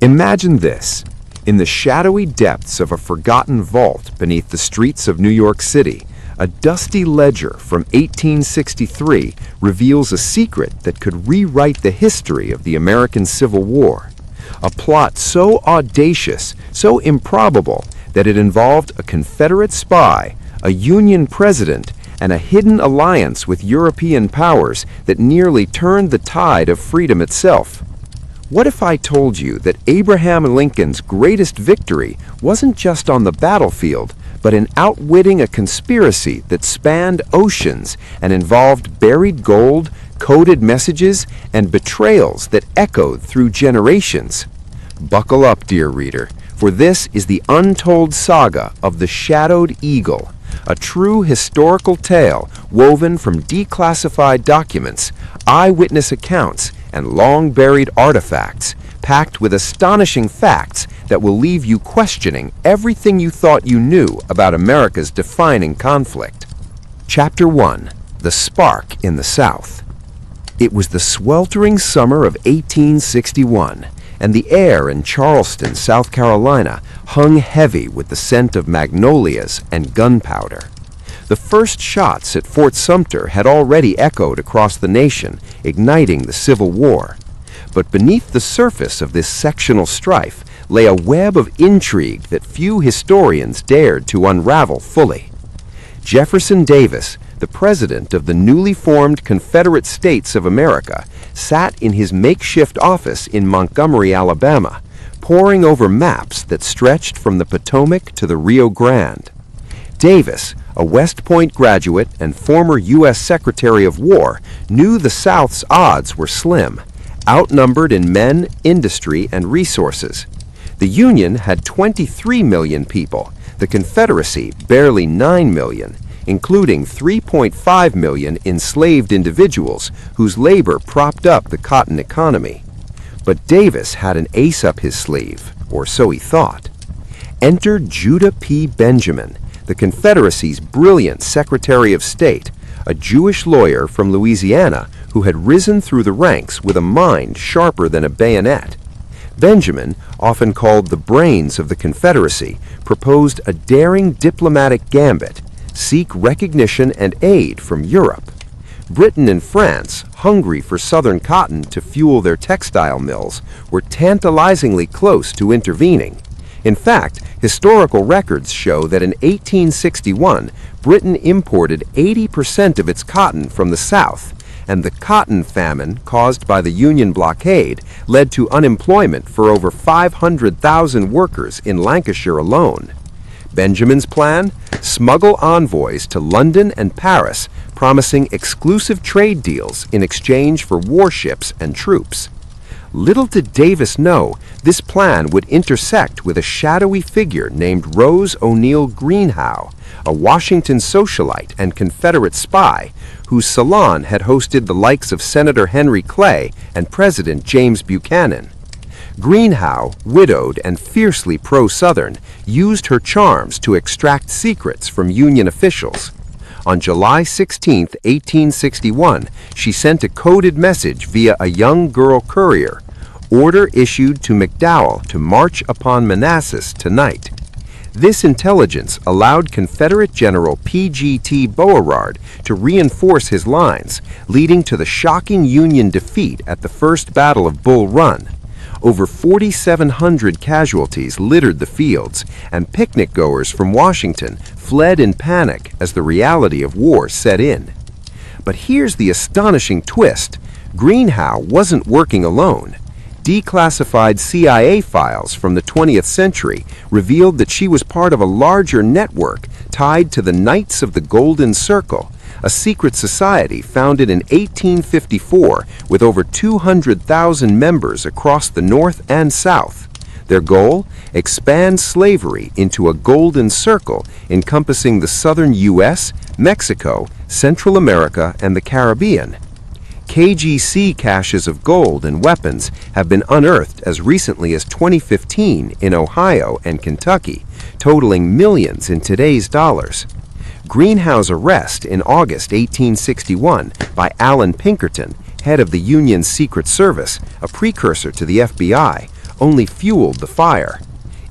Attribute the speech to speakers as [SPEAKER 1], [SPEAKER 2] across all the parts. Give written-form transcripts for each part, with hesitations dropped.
[SPEAKER 1] Imagine this. In the shadowy depths of a forgotten vault beneath the streets of New York City, a dusty ledger from 1863 reveals a secret that could rewrite the history of the American Civil War. A plot so audacious, so improbable, that it involved a Confederate spy, a Union president, and a hidden alliance with European powers that nearly turned the tide of freedom itself. What if I told you that Abraham Lincoln's greatest victory wasn't just on the battlefield, but in outwitting a conspiracy that spanned oceans and involved buried gold, coded messages, and betrayals that echoed through generations? Buckle up, dear reader, for this is the untold saga of the Shadowed Eagle, a true historical tale woven from declassified documents, eyewitness accounts, and long-buried artifacts, packed with astonishing facts that will leave you questioning everything you thought you knew about America's defining conflict. Chapter 1. The Spark in the South. It was the sweltering summer of 1861, and the air in Charleston, South Carolina, hung heavy with the scent of magnolias and gunpowder. The first shots at Fort Sumter had already echoed across the nation, igniting the Civil War. But beneath the surface of this sectional strife lay a web of intrigue that few historians dared to unravel fully. Jefferson Davis, the president of the newly formed Confederate States of America, sat in his makeshift office in Montgomery, Alabama, poring over maps that stretched from the Potomac to the Rio Grande. Davis, a West Point graduate and former U.S. Secretary of War, knew the South's odds were slim, outnumbered in men, industry, and resources. The Union had 23 million people, the Confederacy barely 9 million, including 3.5 million enslaved individuals whose labor propped up the cotton economy. But Davis had an ace up his sleeve, or so he thought. Enter Judah P. Benjamin, the Confederacy's brilliant Secretary of State, a Jewish lawyer from Louisiana who had risen through the ranks with a mind sharper than a bayonet. Benjamin, often called the brains of the Confederacy, proposed a daring diplomatic gambit: seek recognition and aid from Europe. Britain and France, hungry for southern cotton to fuel their textile mills, were tantalizingly close to intervening. In fact, historical records show that in 1861, Britain imported 80% of its cotton from the South, and the cotton famine caused by the Union blockade led to unemployment for over 500,000 workers in Lancashire alone. Benjamin's plan? Smuggle envoys to London and Paris, promising exclusive trade deals in exchange for warships and troops. Little did Davis know this plan would intersect with a shadowy figure named Rose O'Neal Greenhow, a Washington socialite and Confederate spy whose salon had hosted the likes of Senator Henry Clay and President James Buchanan. Greenhow, widowed and fiercely pro-Southern, used her charms to extract secrets from Union officials. On July 16, 1861, she sent a coded message via a young girl courier: order issued to McDowell to march upon Manassas tonight. This intelligence allowed Confederate General P.G.T. Beauregard to reinforce his lines, leading to the shocking Union defeat at the First Battle of Bull Run. Over 4,700 casualties littered the fields, and picnic-goers from Washington fled in panic as the reality of war set in. But here's the astonishing twist: Greenhow wasn't working alone. Declassified CIA files from the 20th century revealed that she was part of a larger network tied to the Knights of the Golden Circle, a secret society founded in 1854 with over 200,000 members across the North and South. Their goal? Expand slavery into a golden circle encompassing the southern U.S., Mexico, Central America, and the Caribbean. KGC caches of gold and weapons have been unearthed as recently as 2015 in Ohio and Kentucky, totaling millions in today's dollars. Greenhow's arrest in August 1861 by Allen Pinkerton, head of the Union's Secret Service, a precursor to the FBI, only fueled the fire.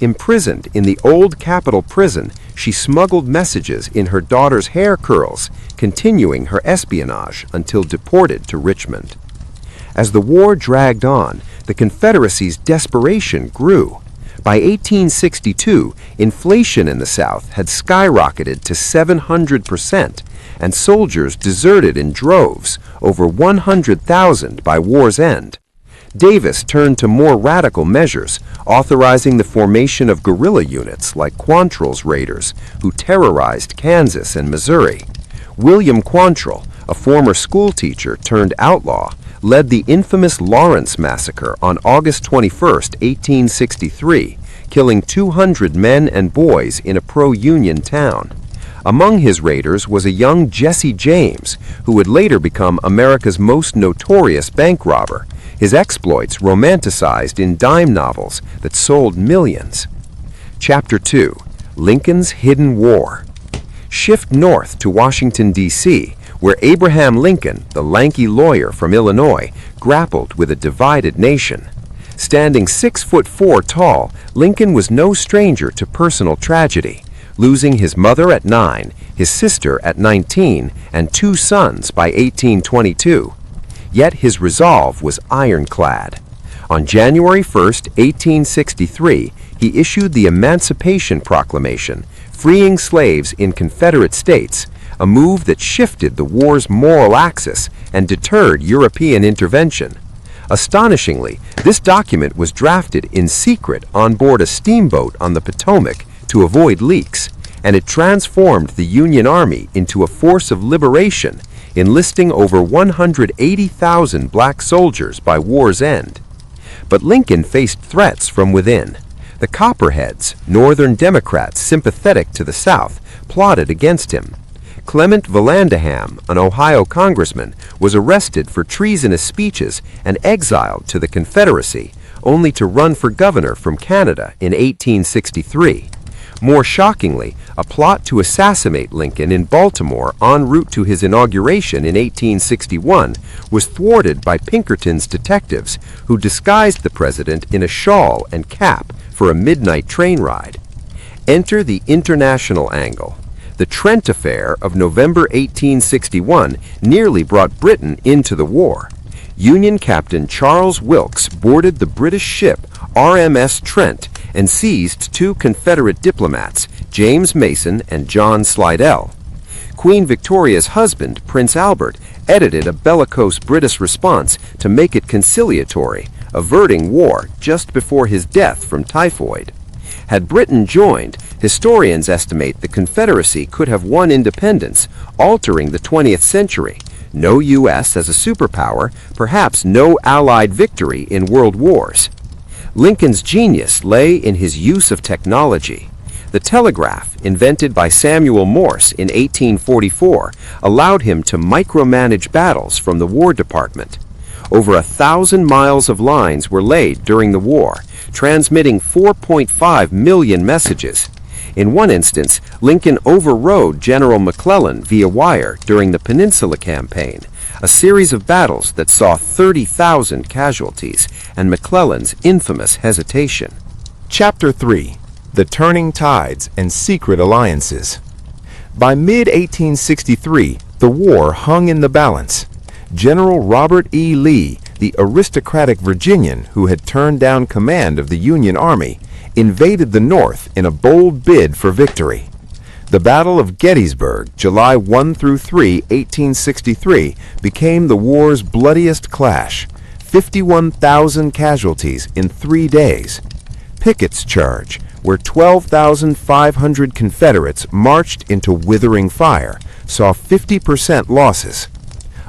[SPEAKER 1] Imprisoned in the old Capitol prison, she smuggled messages in her daughter's hair curls, continuing her espionage until deported to Richmond. As the war dragged on, the Confederacy's desperation grew. By 1862, inflation in the South had skyrocketed to 700%, and soldiers deserted in droves, over 100,000 by war's end. Davis turned to more radical measures, authorizing the formation of guerrilla units like Quantrill's raiders, who terrorized Kansas and Missouri. William Quantrill, a former schoolteacher turned outlaw, led the infamous Lawrence Massacre on August 21, 1863, killing 200 men and boys in a pro-Union town. Among his raiders was a young Jesse James, who would later become America's most notorious bank robber, his exploits romanticized in dime novels that sold millions. Chapter 2. Lincoln's Hidden War. Shift north to Washington, D.C., where Abraham Lincoln, the lanky lawyer from Illinois, grappled with a divided nation. Standing 6'4" tall, Lincoln was no stranger to personal tragedy, losing his mother at 9, his sister at 19, and 2 sons by 1822. Yet his resolve was ironclad. On January 1, 1863, he issued the Emancipation Proclamation, freeing slaves in Confederate states, a move that shifted the war's moral axis and deterred European intervention. Astonishingly, this document was drafted in secret on board a steamboat on the Potomac to avoid leaks, and it transformed the Union Army into a force of liberation, enlisting over 180,000 black soldiers by war's end. But Lincoln faced threats from within. The Copperheads, Northern Democrats sympathetic to the South, plotted against him. Clement Vallandigham, an Ohio congressman, was arrested for treasonous speeches and exiled to the Confederacy, only to run for governor from Canada in 1863. More shockingly, a plot to assassinate Lincoln in Baltimore en route to his inauguration in 1861 was thwarted by Pinkerton's detectives, who disguised the president in a shawl and cap for a midnight train ride. Enter the international angle. The Trent Affair of November 1861 nearly brought Britain into the war. Union Captain Charles Wilkes boarded the British ship RMS Trent and seized 2 Confederate diplomats, James Mason and John Slidell. Queen Victoria's husband, Prince Albert, edited a bellicose British response to make it conciliatory, averting war just before his death from typhoid. Had Britain joined, historians estimate the Confederacy could have won independence, altering the 20th century. No U.S. as a superpower, perhaps no Allied victory in world wars. Lincoln's genius lay in his use of technology. The telegraph, invented by Samuel Morse in 1844, allowed him to micromanage battles from the War Department. Over 1,000 miles of lines were laid during the war, transmitting 4.5 million messages. In one instance, Lincoln overrode General McClellan via wire during the Peninsula Campaign, a series of battles that saw 30,000 casualties and McClellan's infamous hesitation. Chapter 3. The Turning Tides and Secret Alliances. By mid-1863, the war hung in the balance. General Robert E. Lee, the aristocratic Virginian who had turned down command of the Union Army, invaded the North in a bold bid for victory. The Battle of Gettysburg, July 1-3, 1863, became the war's bloodiest clash. 51,000 casualties in 3 days. Pickett's charge, where 12,500 Confederates marched into withering fire, saw 50% losses.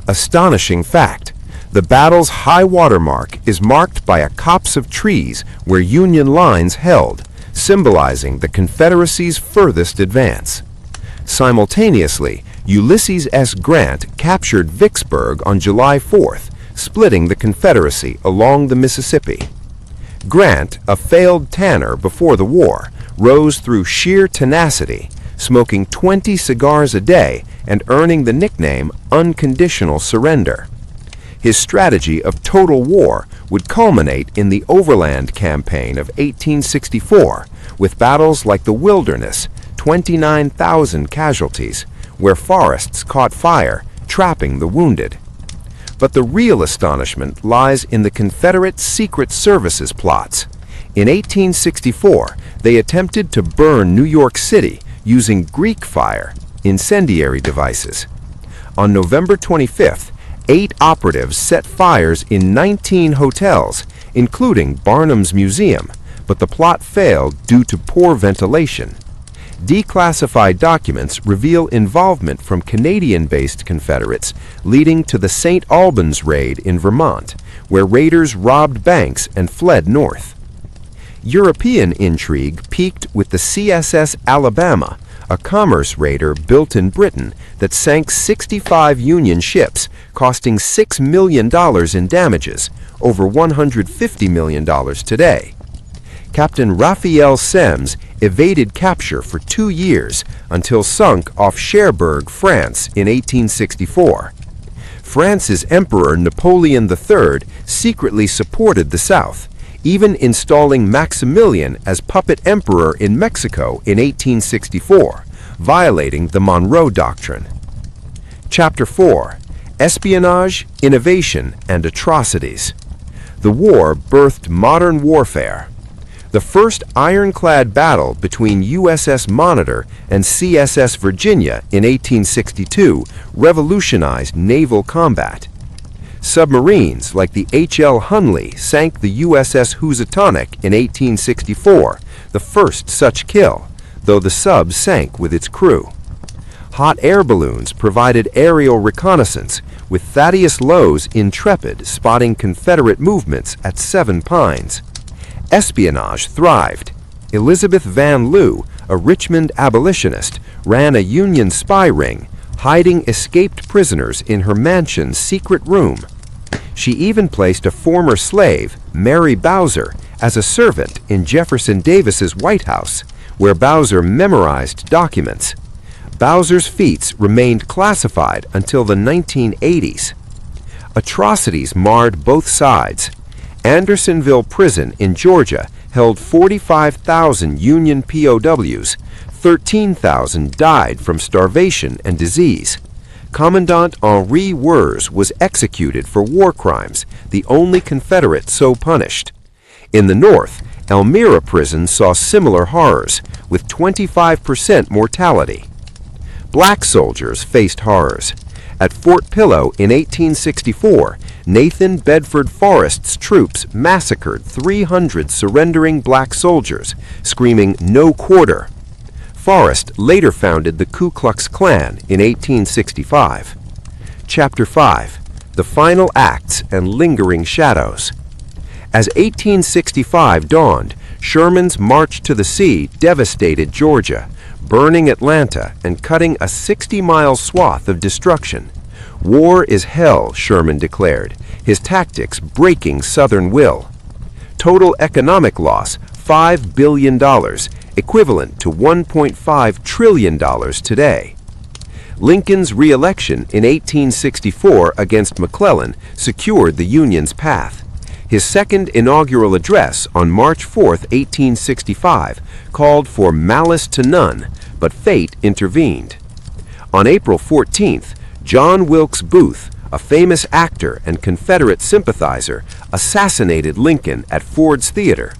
[SPEAKER 1] Astonishing fact, the battle's high water mark is marked by a copse of trees where Union lines held, symbolizing the Confederacy's furthest advance. Simultaneously, Ulysses S. Grant captured Vicksburg on July 4th, splitting the Confederacy along the Mississippi. Grant, a failed tanner before the war, rose through sheer tenacity, smoking 20 cigars a day and earning the nickname Unconditional Surrender. His strategy of total war would culminate in the Overland Campaign of 1864, with battles like the Wilderness, 29,000 casualties, where forests caught fire, trapping the wounded. But the real astonishment lies in the Confederate Secret Service's plots. In 1864, they attempted to burn New York City using Greek fire, incendiary devices. On November 25th, 8 operatives set fires in 19 hotels, including Barnum's Museum, but the plot failed due to poor ventilation. Declassified documents reveal involvement from Canadian-based Confederates, leading to the St. Albans raid in Vermont, where raiders robbed banks and fled north. European intrigue peaked with the CSS Alabama, a commerce raider built in Britain that sank 65 Union ships, costing $6 million in damages, over $150 million today. Captain Raphael Semmes evaded capture for 2 years until sunk off Cherbourg, France in 1864. France's Emperor Napoleon III secretly supported the South, even installing Maximilian as puppet emperor in Mexico in 1864, violating the Monroe Doctrine. Chapter 4. Espionage, Innovation, and Atrocities. The war birthed modern warfare. The first ironclad battle between USS Monitor and CSS Virginia in 1862 revolutionized naval combat. Submarines like the H.L. Hunley sank the USS Housatonic in 1864, the first such kill, though the sub sank with its crew. Hot air balloons provided aerial reconnaissance, with Thaddeus Lowe's Intrepid spotting Confederate movements at 7 Pines. Espionage thrived. Elizabeth Van Lew, a Richmond abolitionist, ran a Union spy ring, hiding escaped prisoners in her mansion's secret room. She even placed a former slave, Mary Bowser, as a servant in Jefferson Davis's White House, where Bowser memorized documents. Bowser's feats remained classified until the 1980s. Atrocities marred both sides. Andersonville Prison in Georgia held 45,000 Union POWs. 13,000 died from starvation and disease. Commandant Henri Wers was executed for war crimes, the only Confederate so punished. In the North, Elmira Prison saw similar horrors, with 25% mortality. Black soldiers faced horrors. At Fort Pillow in 1864, Nathan Bedford Forrest's troops massacred 300 surrendering black soldiers, screaming "No quarter." Forrest later founded the Ku Klux Klan in 1865. Chapter 5. The Final Acts and Lingering Shadows. As 1865 dawned, Sherman's march to the sea devastated Georgia, burning Atlanta and cutting a 60-mile swath of destruction. War is hell, Sherman declared, his tactics breaking Southern will. Total economic loss, $5 billion, equivalent to $1.5 trillion today. Lincoln's re-election in 1864 against McClellan secured the Union's path. His second inaugural address on March 4, 1865, called for malice to none, but fate intervened. On April 14th, John Wilkes Booth, a famous actor and Confederate sympathizer, assassinated Lincoln at Ford's Theater.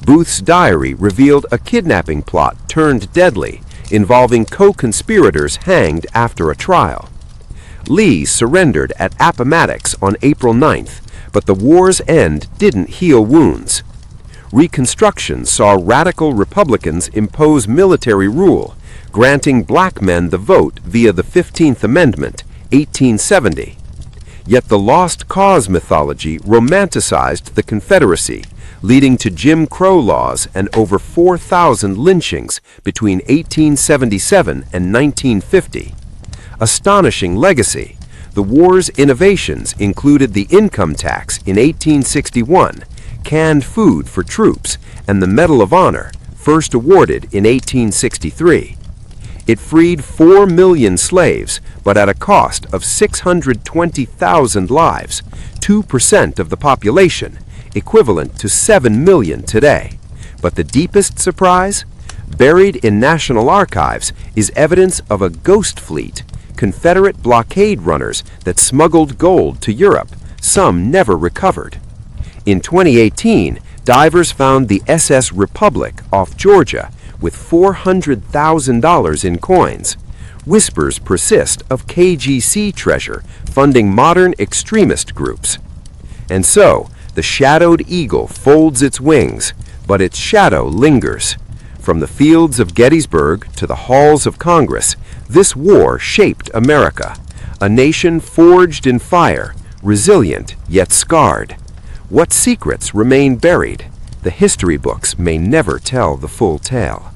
[SPEAKER 1] Booth's diary revealed a kidnapping plot turned deadly, involving co-conspirators hanged after a trial. Lee surrendered at Appomattox on April 9th, but the war's end didn't heal wounds. Reconstruction saw radical Republicans impose military rule, granting black men the vote via the 15th Amendment, 1870. Yet the Lost Cause mythology romanticized the Confederacy, leading to Jim Crow laws and over 4,000 lynchings between 1877 and 1950. Astonishing legacy. The war's innovations included the income tax in 1861, canned food for troops, and the Medal of Honor, first awarded in 1863. It freed 4 million slaves, but at a cost of 620,000 lives, 2% of the population, equivalent to 7 million today. But the deepest surprise? Buried in National Archives is evidence of a ghost fleet, Confederate blockade runners that smuggled gold to Europe, some never recovered. In 2018, divers found the SS Republic off Georgia with $400,000 in coins. Whispers persist of KGC treasure funding modern extremist groups. And so, the shadowed eagle folds its wings, but its shadow lingers. From the fields of Gettysburg to the halls of Congress, this war shaped America, a nation forged in fire, resilient yet scarred. What secrets remain buried? The history books may never tell the full tale.